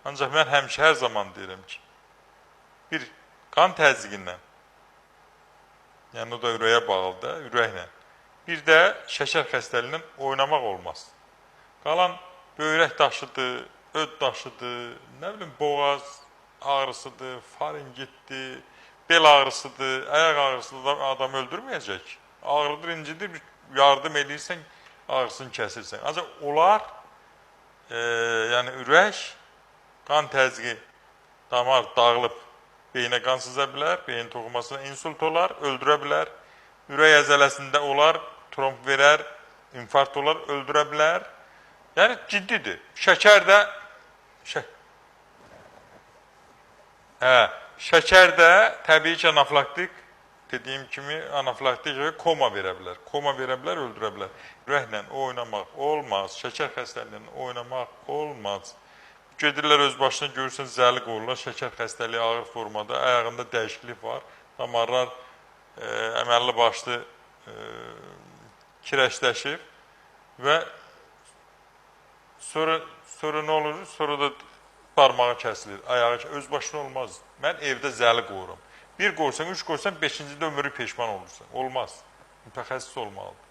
Ancaq mən həmişə hər zaman deyirəm ki, bir qan təzyiqindən, yəni o da ürəyə bağlıdır, ürəklə. Bir də şəkər xəstəliyindən oynamaq olmaz. Qalan böyrək daşıdır, öd daşıdır, nə bilim boğaz ağrısıdır, faringitdir, bel ağrısıdır, ayaq ağrısıdır, adamı öldürməyəcək. Ağrıdır, incidir, yardım edirsən, ağrısını kəsirsən. Ancaq onlar, yəni ürək, qan təzyiqi, damar dağılıb, beyinə qan sıza bilər, beyin toxumasına insult olar, öldürə bilər. Ürək əzələsində olar, tromb verər, infarkt olar, öldürə bilər. Yəni ciddidir. Şəkər də təbii ki, anafilaktik, dediyim kimi anafilaktik koma verə bilər. Koma verə bilər, öldürə bilər. Ürəklə oynamaq olmaz, şəkər xəstəliyindən oynamaq olmaz. Gedirlər öz başına, görürsən, zəli qoyurlar, şəkər xəstəliyi ağır formada, ayağında dəyişiklik var, damarlar əməlli başlı kirəşləşib və sonra nə olur? Sonra da barmağı kəsilir, ayağı öz başına olmaz. Mən evdə zəli qoyuram. Bir qoysan, üç qoysan, beşincidə ömrü peşman olursan. Olmaz. Mütəxəssis olmalıdır.